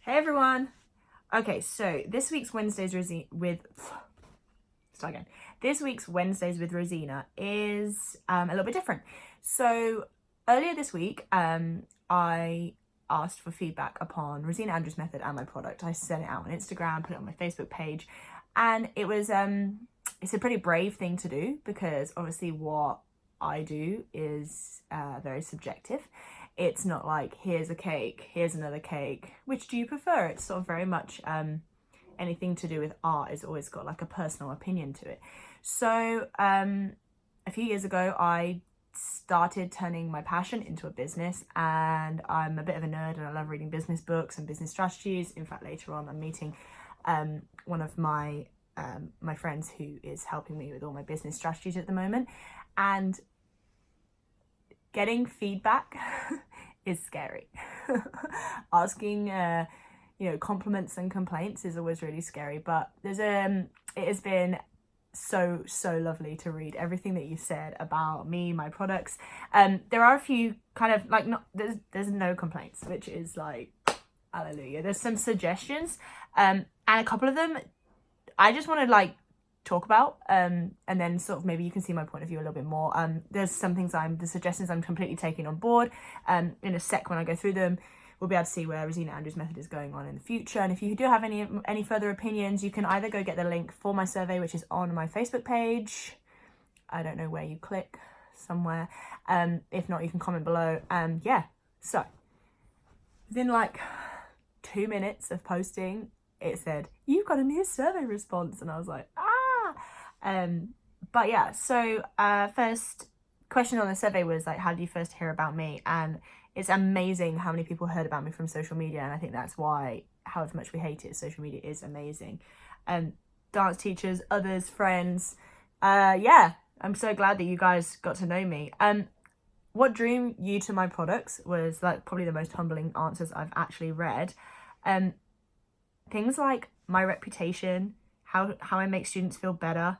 Hey everyone. Okay, so this week's Wednesdays with Rosina is a little bit different. So earlier this week, I asked for feedback upon Rosina Andrews' method and my product. I sent it out on Instagram, put it on my Facebook page, and it was it's a pretty brave thing to do because obviously what I do is very subjective. It's not like, here's a cake, here's another cake, which do you prefer? It's sort of very much anything to do with art has always got like a personal opinion to it. So a few years ago, I started turning my passion into a business, and I'm a bit of a nerd and I love reading business books and business strategies. In fact, later on I'm meeting one of my friends who is helping me with all my business strategies at the moment, and getting feedback is scary. Asking compliments and complaints is always really scary, but it has been so lovely to read everything that you said about me, my products. There are a few kind of like, not there's no complaints, which is like hallelujah. There's some suggestions, and a couple of them I just want to like talk about, and then sort of maybe you can see my point of view a little bit more. There's some things the suggestions I'm completely taking on board. In a sec, when I go through them, we'll be able to see where Rosina Andrews' method is going on in the future. And if you do have any further opinions, you can either go get the link for my survey, which is on my Facebook page. I don't know where you click, somewhere. If not, you can comment below. So within like 2 minutes of posting, it said, "You've got a new survey response," and I was like, but yeah, so first question on the survey was like, how did you first hear about me? And it's amazing how many people heard about me from social media, and I think that's why, however much we hate it, social media is amazing. Dance teachers, others, friends, I'm so glad that you guys got to know me. What drew you to my products was like probably the most humbling answers I've actually read. Things like my reputation, how I make students feel better.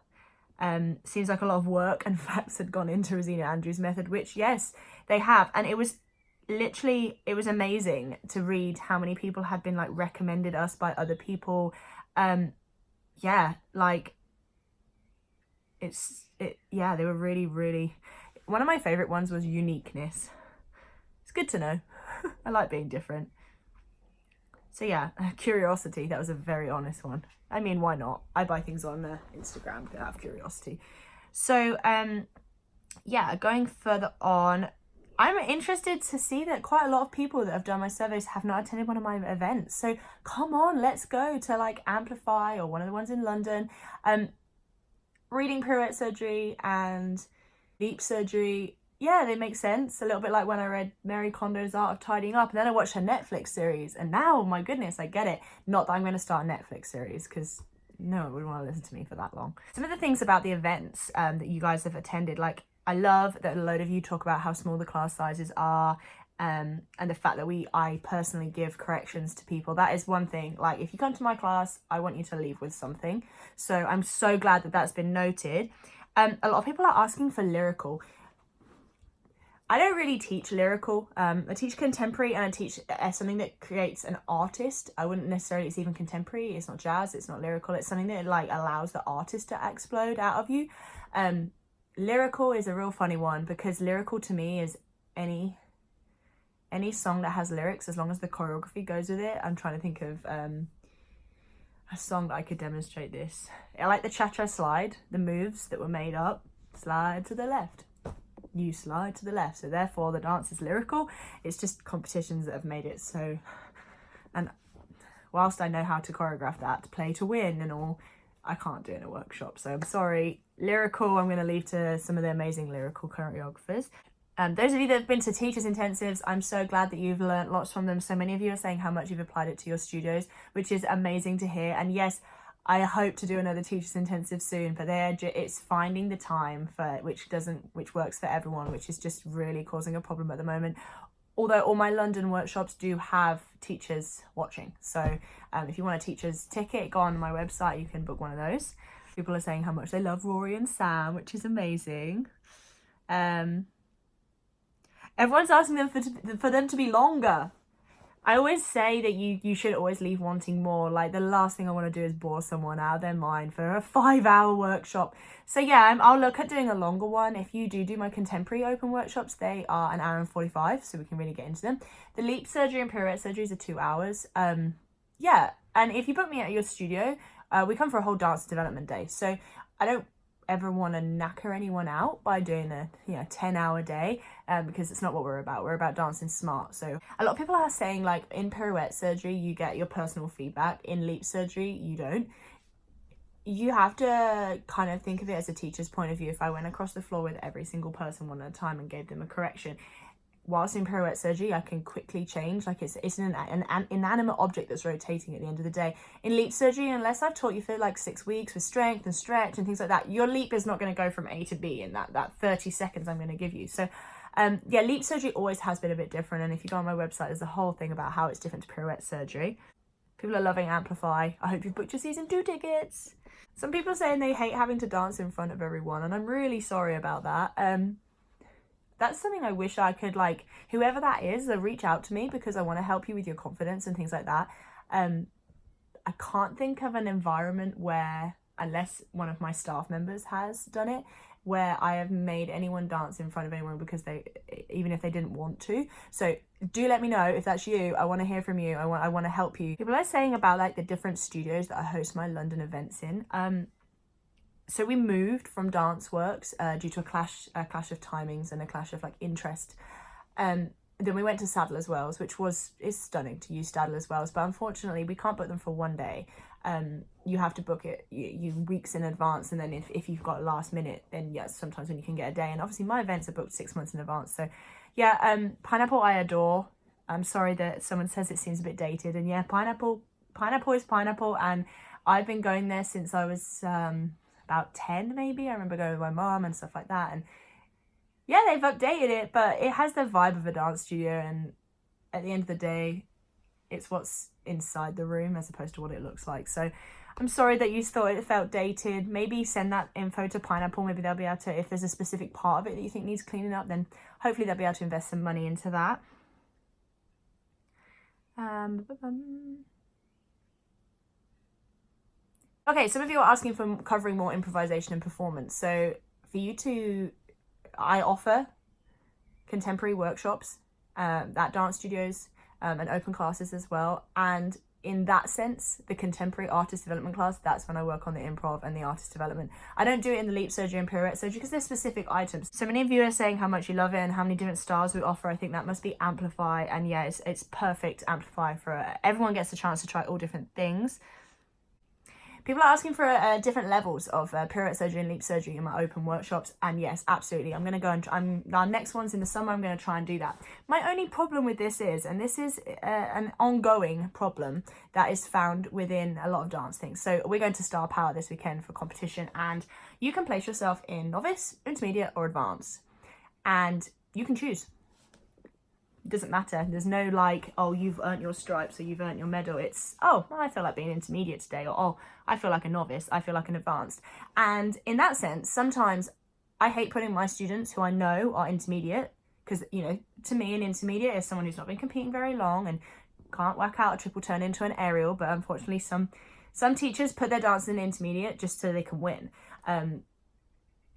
Seems like a lot of work and facts had gone into Rosina Andrews' method, which yes, they have. And it was amazing to read how many people had been like recommended us by other people. They were really, one of my favorite ones was uniqueness. It's good to know. I like being different. So yeah, curiosity, that was a very honest one. I mean, why not? I buy things on Instagram out of curiosity. So going further on, I'm interested to see that quite a lot of people that have done my surveys have not attended one of my events. So come on, let's go to like Amplify or one of the ones in London. Reading Pirouette surgery and deep surgery, yeah, they make sense. A little bit like when I read Marie Kondo's Art of Tidying Up, and then I watched her Netflix series, and now, my goodness, I get it. Not that I'm going to start a Netflix series, because no one would want to listen to me for that long. Some of the things about the events that you guys have attended, like, I love that a load of you talk about how small the class sizes are, and the fact that I personally give corrections to people. That is one thing. Like, if you come to my class, I want you to leave with something. So I'm so glad that that's been noted. A lot of people are asking for lyrical. I don't really teach lyrical. I teach contemporary, and I teach something that creates an artist. I wouldn't necessarily, it's even contemporary. It's not jazz, it's not lyrical. It's something that like allows the artist to explode out of you. Lyrical is a real funny one, because lyrical to me is any song that has lyrics, as long as the choreography goes with it. I'm trying to think of a song that I could demonstrate this. I like the cha-cha slide, the moves that were made up. Slide to the left. You slide to the left, so therefore the dance is lyrical. It's just competitions that have made it so. And whilst I know how to choreograph that, play to win and all, I can't do it in a workshop, so I'm sorry. Lyrical, I'm going to leave to some of the amazing lyrical choreographers. Those of you that have been to teachers intensives, I'm so glad that you've learned lots from them. So many of you are saying how much you've applied it to your studios, which is amazing to hear. And yes, I hope to do another teachers intensive soon, but it's finding the time for which works for everyone, which is just really causing a problem at the moment. Although all my London workshops do have teachers watching, so if you want a teacher's ticket, go on my website, you can book one of those. People are saying how much they love Rory and Sam, which is amazing. Everyone's asking them for them to be longer. I always say that you should always leave wanting more. Like, the last thing I want to do is bore someone out of their mind for a 5-hour workshop. So yeah, I'll look at doing a longer one. If you do my contemporary open workshops, they are 1 hour and 45, so we can really get into them. The leap surgery and pirouette surgeries are 2 hours. Yeah, and if you book me at your studio, we come for a whole dance development day. So I don't ever want to knacker anyone out by doing a 10-hour day, because it's not what we're about. We're about dancing smart. So a lot of people are saying, like, in pirouette surgery you get your personal feedback, in leap surgery you don't. You have to kind of think of it as a teacher's point of view. If I went across the floor with every single person one at a time and gave them a correction, whilst in pirouette surgery I can quickly change. Like, it's an inanimate object that's rotating at the end of the day. In leap surgery, unless I've taught you for like 6 weeks with strength and stretch and things like that, your leap is not going to go from A to B in that 30 seconds I'm going to give you. So yeah, leap surgery always has been a bit different, and if you go on my website there's a whole thing about how it's different to pirouette surgery. People are loving Amplify. I hope you've booked your season 2 tickets. Some people are saying they hate having to dance in front of everyone, and I'm really sorry about that. That's something I wish I could, like, whoever that is, reach out to me, because I want to help you with your confidence and things like that. I can't think of an environment where, unless one of my staff members has done it, where I have made anyone dance in front of anyone because even if they didn't want to. So do let me know if that's you. I want to hear from you. I want to help you. People are saying about, like, the different studios that I host my London events in. So we moved from Dance Works due to a clash of timings and a clash of, like, interest. Then we went to Sadler's Wells, which is stunning to use Sadler's Wells, but unfortunately we can't book them for one day. You have to book it you weeks in advance, and then if you've got a last minute, then yes, sometimes when you can get a day. And obviously my events are booked 6 months in advance. So yeah, Pineapple I adore. I'm sorry that someone says it seems a bit dated, and yeah, Pineapple is Pineapple, and I've been going there since I was about 10 maybe. I remember going with my mom and stuff like that, and yeah, they've updated it, but it has the vibe of a dance studio, and at the end of the day it's what's inside the room as opposed to what it looks like. So I'm sorry that you thought it felt dated. Maybe send that info to Pineapple. Maybe they'll be able to, if there's a specific part of it that you think needs cleaning up, then hopefully they'll be able to invest some money into that. Okay, some of you are asking for covering more improvisation and performance. So for you to, I offer contemporary workshops at dance studios and open classes as well. And in that sense, the contemporary artist development class, that's when I work on the improv and the artist development. I don't do it in the leap surgery and pirouette surgery because they're specific items. So many of you are saying how much you love it and how many different styles we offer. I think that must be Amplify. And yeah, it's perfect Amplify for everyone gets a chance to try all different things. People are asking for different levels of pirouette surgery and leap surgery in my open workshops, and yes, absolutely. I'm going to go and our next one's in the summer. I'm going to try and do that. My only problem with this is, and this is an ongoing problem that is found within a lot of dance things. So we're going to Star Power this weekend for competition, and you can place yourself in novice, intermediate, or advanced, and you can choose. Doesn't matter. There's no like, oh, you've earned your stripes or you've earned your medal. It's, oh, I feel like being intermediate today, or oh, I feel like a novice, I feel like an advanced. And in that sense, sometimes I hate putting my students who I know are intermediate, because, you know, to me an intermediate is someone who's not been competing very long and can't work out a triple turn into an aerial. But unfortunately some teachers put their dancers in intermediate just so they can win.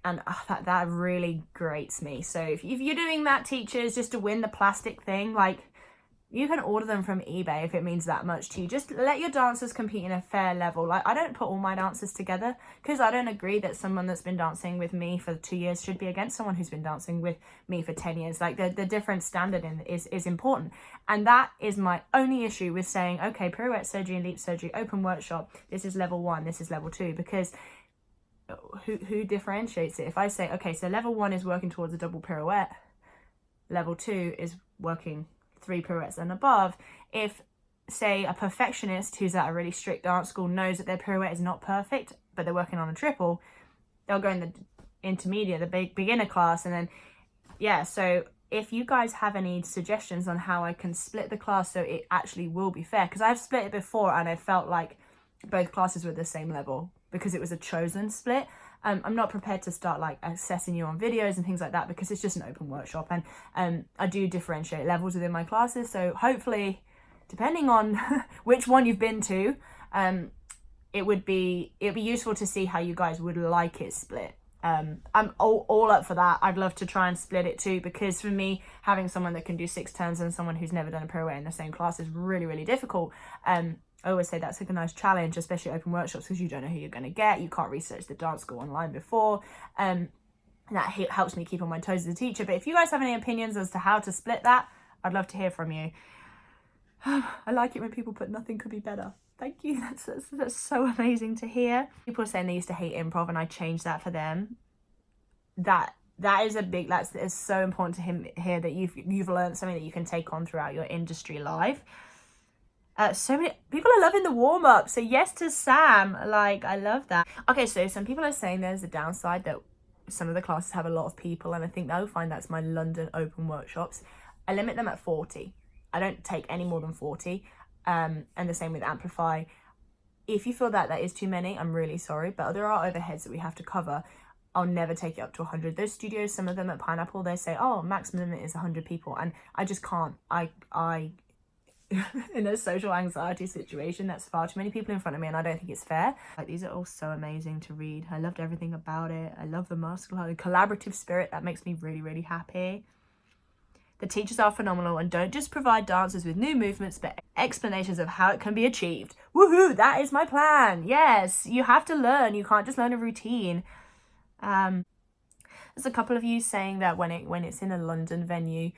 And that really grates me. So if you're doing that, teachers, just to win the plastic thing, like, you can order them from eBay if it means that much to you. Just let your dancers compete in a fair level. Like, I don't put all my dancers together because I don't agree that someone that's been dancing with me for 2 years should be against someone who's been dancing with me for 10 years. Like, the different standard is important. And that is my only issue with saying, okay, pirouette surgery and leap surgery, open workshop, this is level 1, this is level 2, because who differentiates it? If I say, okay, so level 1 is working towards a double pirouette, level 2 is working 3 pirouettes and above. If, say, a perfectionist who's at a really strict dance school knows that their pirouette is not perfect, but they're working on a triple, they'll go in the intermediate, the beginner class, and then, yeah, so if you guys have any suggestions on how I can split the class so it actually will be fair, because I've split it before and I felt like both classes were at the same level, because it was a chosen split. I'm not prepared to start like assessing you on videos and things like that, because it's just an open workshop, and I do differentiate levels within my classes. So hopefully depending on which one you've been to, it'd be useful to see how you guys would like it split. I'm all up for that. I'd love to try and split it too, because for me, having someone that can do 6 turns and someone who's never done a pirouette in the same class is really, really difficult. I always say that's like a nice challenge, especially open workshops, because you don't know who you're going to get. You can't research the dance school online before. And that helps me keep on my toes as a teacher. But if you guys have any opinions as to how to split that, I'd love to hear from you. I like it when people put nothing could be better. Thank you. That's so amazing to hear. People are saying they used to hate improv and I changed that for them. That is a big, that is so important to him here, that you've learned something that you can take on throughout your industry life. So many people are loving the warm-up. So yes to Sam. Like, I love that. Okay, so some people are saying there's a downside that some of the classes have a lot of people, and I think they'll find that's my London open workshops. I limit them at 40. I don't take any more than 40. And the same with Amplify. If you feel that is too many, I'm really sorry, but there are overheads that we have to cover. I'll never take it up to 100. Those studios, some of them at Pineapple, they say, oh, maximum is 100 people, and I just can't. I in a social anxiety situation, that's far too many people in front of me, and I don't think it's fair. Like, these are all so amazing to read. I loved everything about it. I love the masterclass, the collaborative spirit. That makes me really, really happy. The teachers are phenomenal and don't just provide dancers with new movements, but explanations of how it can be achieved. Woohoo, that is my plan. Yes, you have to learn. You can't just learn a routine. There's a couple of you saying that when it's in a London venue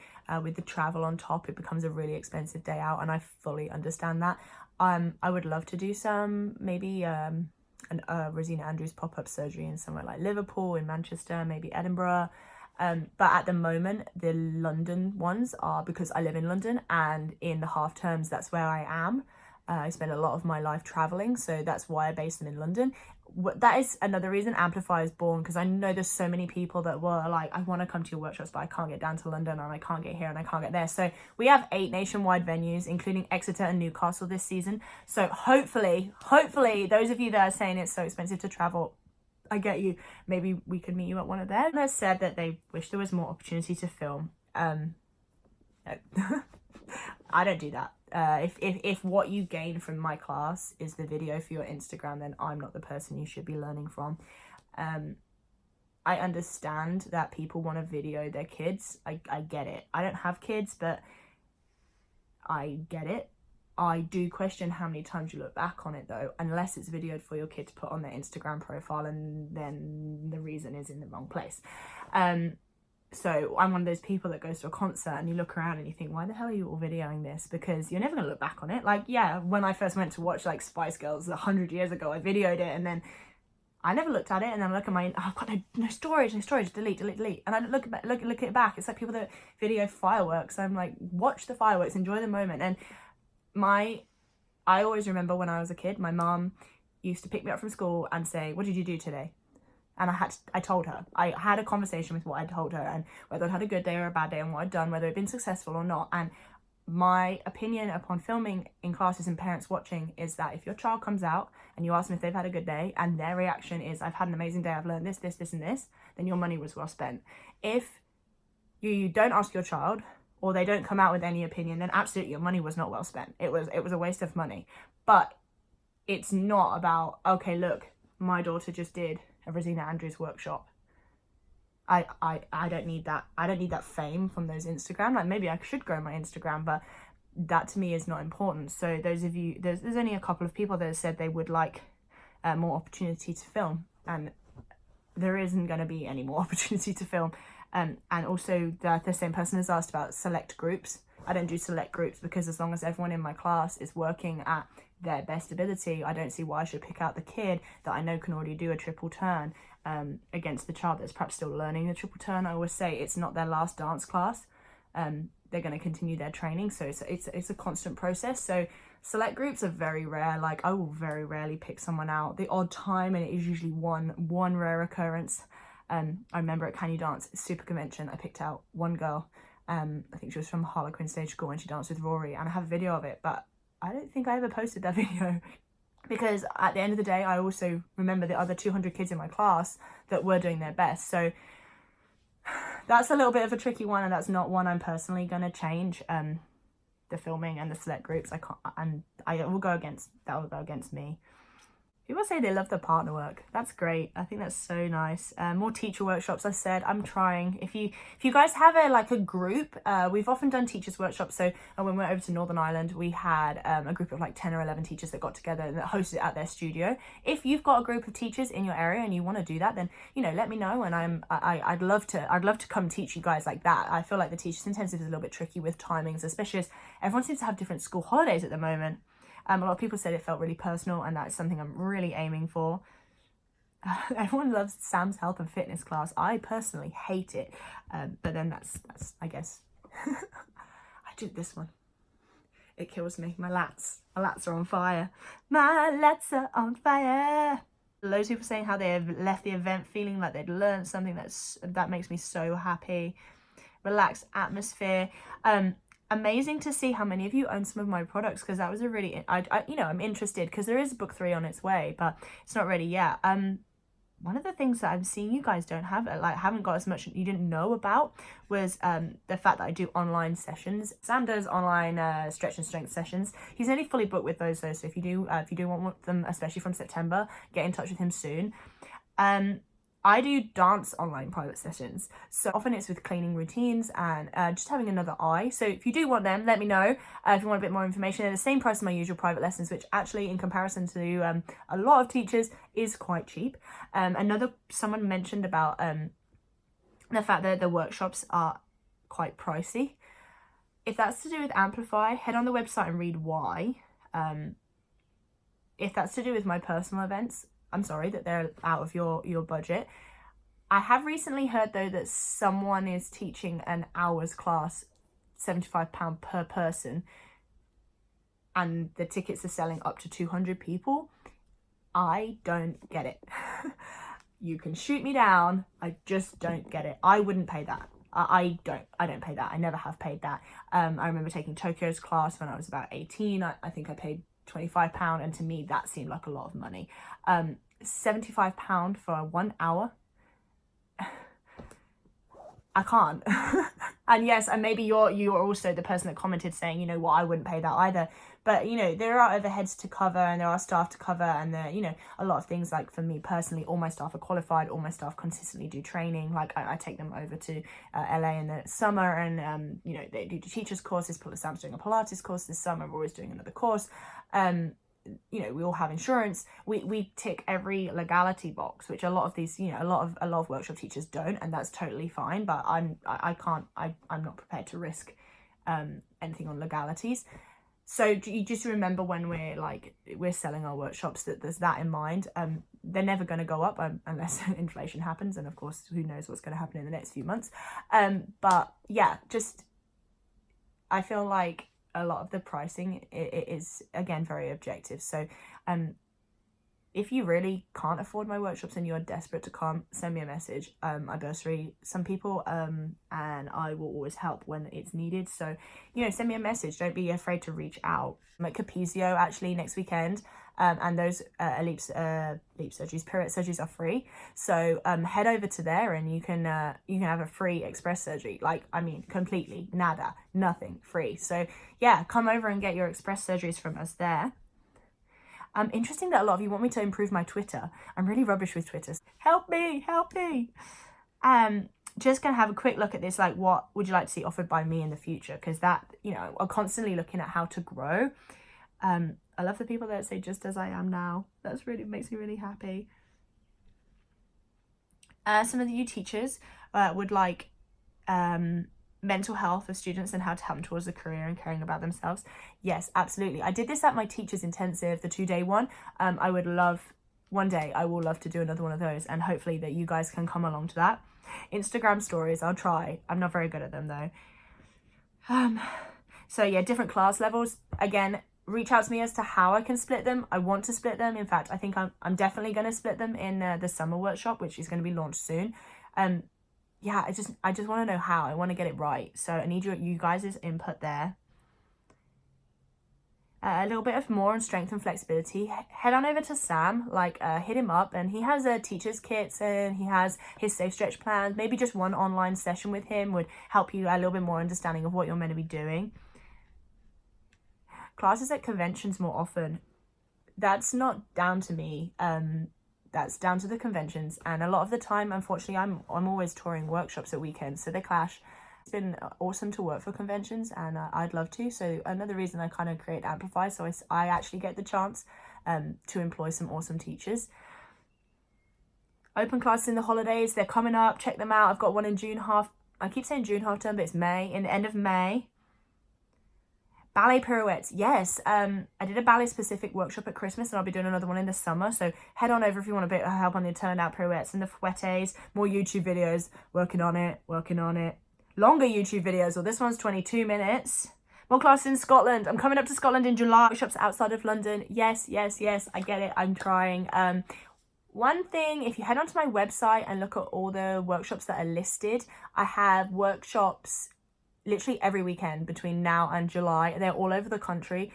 with the travel on top, it becomes a really expensive day out, and I fully understand that. I would love to do some, maybe Rosina Andrews pop-up surgery in somewhere like Liverpool, in Manchester, maybe Edinburgh. But at the moment, the London ones are because I live in London, and in the half terms, that's where I am. I spend a lot of my life traveling, so that's why I base them in London. That is another reason Amplify is born, because I know there's so many people that were like, I want to come to your workshops, but I can't get down to London, and I can't get here, and I can't get there. So we have 8 nationwide venues, including Exeter and Newcastle this season. So hopefully, those of you that are saying it's so expensive to travel, I get you. Maybe we could meet you at one of them. They said that they wish there was more opportunity to film. No. I don't do that. If what you gain from my class is the video for your Instagram, then I'm not the person you should be learning from. I understand that people want to video their kids. I get it. I don't have kids, but I get it. I do question how many times you look back on it, though, unless it's videoed for your kid to put on their Instagram profile, and then the reason is in the wrong place. So I'm one of those people that goes to a concert and you look around and you think, why the hell are you all videoing this? Because you're never going to look back on it. Like, yeah, when I first went to watch like Spice Girls 100 years ago, I videoed it, and then I never looked at it, and then I look at my, I've got no storage, delete. And I look at it back. It's like people that video fireworks. I'm like, watch the fireworks, enjoy the moment. And I always remember when I was a kid, my mom used to pick me up from school and say, what did you do today? And I told her. I had a conversation with what I told her, and whether I'd had a good day or a bad day, and what I'd done, whether it'd been successful or not. And my opinion upon filming in classes and parents watching is that if your child comes out and you ask them if they've had a good day, and their reaction is, I've had an amazing day, I've learned this, and this, then your money was well spent. If you don't ask your child, or they don't come out with any opinion, then absolutely your money was not well spent. It was a waste of money. But it's not about, okay, look, my daughter just did a Rosina Andrews workshop. I don't need that. I don't need that fame from those Instagram. Like, maybe I should grow my Instagram, but that to me is not important. So those of you, there's only a couple of people that have said they would like more opportunity to film, and there isn't going to be any more opportunity to film. And also the same person has asked about select groups. I don't do select groups because as long as everyone in my class is working at their best ability, I don't see why I should pick out the kid that I know can already do a triple turn against the child that's perhaps still learning the triple turn. I always say it's not their last dance class. They're going to continue their training, so it's a constant process. So select groups are very rare. Like, I will very rarely pick someone out. The odd time, and it is usually one rare occurrence. I remember at Can You Dance Super Convention, I picked out one girl. I think she was from Harlequin Stage School, and she danced with Rory, and I have a video of it, but I don't think I ever posted that video, because at the end of the day, I also remember the other 200 kids in my class that were doing their best. So that's a little bit of a tricky one, and that's not one I'm personally going to change. the filming and the select groups. I can't, and that will go against me. People say they love the partner work. That's great. I think that's so nice. More teacher workshops. I said I'm trying. If you guys have a group, we've often done teachers workshops. So when we went over to Northern Ireland, we had a group of like 10 or 11 teachers that got together and that hosted it at their studio. If you've got a group of teachers in your area and you want to do that, then let me know, and I'd love to come teach you guys like that. I feel like the teachers intensive is a little bit tricky with timings, especially as everyone seems to have different school holidays at the moment. A lot of people said it felt really personal, and that's something I'm really aiming for. Everyone loves Sam's health and fitness class. I personally hate it, but then that's I guess. I did this one. It kills me. My lats are on fire. My lats are on fire. Loads of people saying how they have left the event feeling like they'd learned something. That makes me so happy. Relaxed atmosphere. Amazing to see how many of you own some of my products, because that was a really I'm interested, because there is book 3 on its way, but it's not ready yet. One of the things that I'm seeing you guys don't have, haven't got as much, you didn't know about, was the fact that I do online sessions. Sam does online stretch and strength sessions. He's only fully booked with those though, so if you do want them, especially from September, get in touch with him soon. I do dance online private sessions, so often it's with cleaning routines and just having another eye. So if you do want them, let me know. If you want a bit more information, they're the same price as my usual private lessons, which actually in comparison to a lot of teachers is quite cheap. Someone mentioned about the fact that the workshops are quite pricey. If that's to do with Amplify, head on the website and read why. If that's to do with my personal events, I'm sorry that they're out of your budget. I have recently heard though that someone is teaching an hour's class, £75 per person, and the tickets are selling up to 200 people. I don't get it. You can shoot me down. I just don't get it. I wouldn't pay that. I don't pay that. I never have paid that. I remember taking Tokyo's class when I was about 18. I think I paid £25, and to me that seemed like a lot of money. £75 for 1 hour. I can't. And yes, and maybe you're also the person that commented saying, you know what, I wouldn't pay that either. But there are overheads to cover, and there are staff to cover, and there a lot of things. Like for me personally, all my staff are qualified, all my staff consistently do training. Like I take them over to LA in the summer, and they do teachers courses. Sam's doing a Pilates course this summer. We're always doing another course. We all have insurance. We tick every legality box, which a lot of these, a lot of workshop teachers don't, and that's totally fine. But I'm not prepared to risk anything on legalities. So you just remember when we're selling our workshops that there's that in mind. They're never going to go up unless inflation happens, and of course who knows what's going to happen in the next few months. But yeah, just I feel like a lot of the pricing it is again very objective. So if you really can't afford my workshops and you're desperate to come, send me a message. I bursary some people, and I will always help when it's needed. So send me a message. Don't be afraid to reach out. I'm at Capizio actually next weekend, and those leap surgeries, Pirouette surgeries are free. So head over to there, and you can have a free express surgery. Completely nada, nothing, free. So yeah, come over and get your express surgeries from us there. Interesting that a lot of you want me to improve my Twitter. I'm really rubbish with Twitter. Help me. Just gonna have a quick look at this, like what would you like to see offered by me in the future? Because that, I'm constantly looking at how to grow. I love the people that say just as I am now. That's really makes me really happy. Some of you teachers would like mental health of students and how to help them towards a career and caring about themselves. Yes, absolutely. I did this at my teachers intensive, the 2-day one. One day I will love to do another one of those, and hopefully that you guys can come along to that. Instagram stories, I'll try. I'm not very good at them though. So yeah, different class levels. Again, reach out to me as to how I can split them. I want to split them. In fact, I think I'm definitely going to split them in the summer workshop, which is going to be launched soon. Yeah, I just want to know how. I want to get it right. So I need you guys' input there. A little bit of more on strength and flexibility. Head on over to Sam, hit him up, and he has teacher's kits and he has his safe stretch plans. Maybe just one online session with him would help you a little bit more understanding of what you're meant to be doing. classes at conventions more often. That's not down to me. That's down to the conventions, and a lot of the time, unfortunately, I'm always touring workshops at weekends, so they clash. It's been awesome to work for conventions, and I'd love to. So another reason I kind of create Amplify, so I actually get the chance to employ some awesome teachers. Open classes in the holidays, they're coming up. Check them out. I've got one in I keep saying June half term, but it's May, in the end of May. Ballet pirouettes, yes. I did a ballet specific workshop at Christmas, and I'll be doing another one in the summer. So head on over if you want a bit of help on the turnout pirouettes and the fouettes. More YouTube videos, working on it. Longer YouTube videos, well, this one's 22 minutes. More classes in Scotland. I'm coming up to Scotland in July. Workshops outside of London. Yes, I get it. I'm trying. One thing, if you head onto my website and look at all the workshops that are listed, I have workshops literally every weekend between now and July. They're all over the country,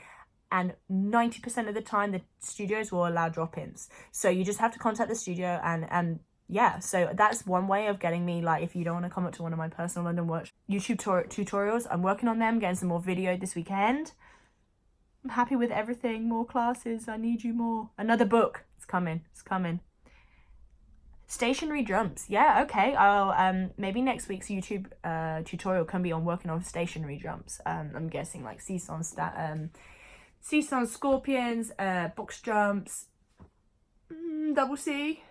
and 90% of the time the studios will allow drop-ins. So you just have to contact the studio, and yeah, so that's one way of getting me, like, if you don't want to come up to one of my personal London workshops. YouTube tutorials, I'm working on them, getting some more video this weekend. I'm happy with everything. More classes, I need you more. Another book, it's coming. Stationary drums, yeah, okay. I'll maybe next week's YouTube tutorial can be on working on stationary drums. I'm guessing like Seesaw Scorpions, box drums, double C.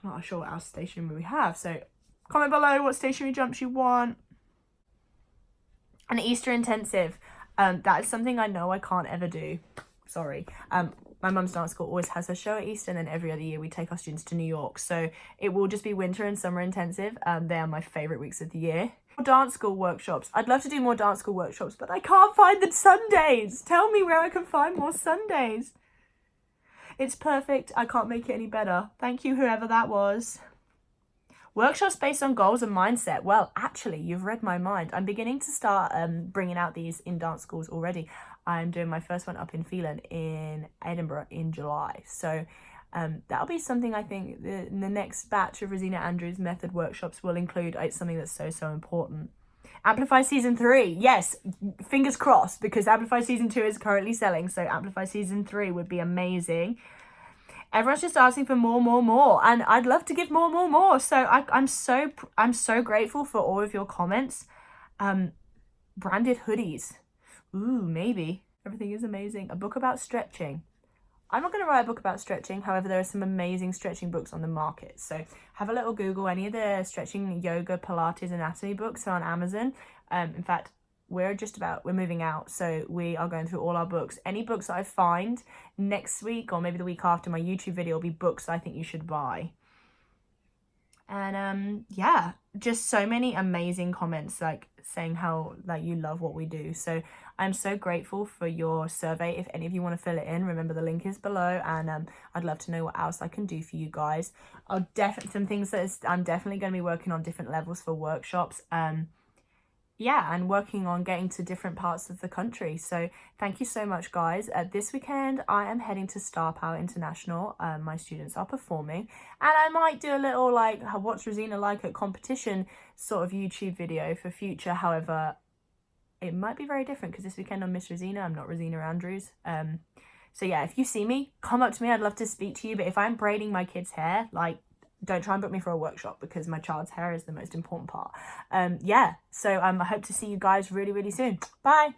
I'm not sure what else stationary we have, so comment below what stationary jumps you want. An Easter intensive, that is something I know I can't ever do. Sorry. My mum's dance school always has her show at Easter, and then every other year we take our students to New York. So it will just be winter and summer intensive. They are my favourite weeks of the year. More dance school workshops. I'd love to do more dance school workshops, but I can't find the Sundays. Tell me where I can find more Sundays. It's perfect. I can't make it any better. Thank you, whoever that was. Workshops based on goals and mindset. Well, actually, you've read my mind. I'm beginning to start bringing out these in dance schools already. I'm doing my first one up in Phelan in Edinburgh in July. So that'll be something I think the next batch of Rosina Andrews method workshops will include. It's something that's so important. Amplify Season 3. Yes, fingers crossed, because Amplify Season 2 is currently selling. So Amplify Season 3 would be amazing. Everyone's just asking for more, and I'd love to give more. So I'm so grateful for all of your comments. Branded hoodies. Ooh, maybe. Everything is amazing. A book about stretching. I'm not going to write a book about stretching. However, there are some amazing stretching books on the market. So have a little Google. Any of the stretching, yoga, Pilates, anatomy books are on Amazon. In fact, we're moving out. So we are going through all our books. Any books that I find next week or maybe the week after, my YouTube video will be books I think you should buy. And yeah, just so many amazing comments, like saying how like you love what we do. So I'm so grateful for your survey. If any of you want to fill it in, remember the link is below, and I'd love to know what else I can do for you guys. I'm definitely going to be working on different levels for workshops. Yeah, and working on getting to different parts of the country. So thank you so much, guys. This weekend, I am heading to Star Power International. My students are performing. And I might do a little, like, what's Rosina like at competition sort of YouTube video for future. However, it might be very different because this weekend I'm Miss Rosina. I'm not Rosina Andrews. So yeah, if you see me, come up to me. I'd love to speak to you. But if I'm braiding my kids' hair, like, don't try and book me for a workshop, because my child's hair is the most important part. Yeah, so I hope to see you guys really soon. Bye.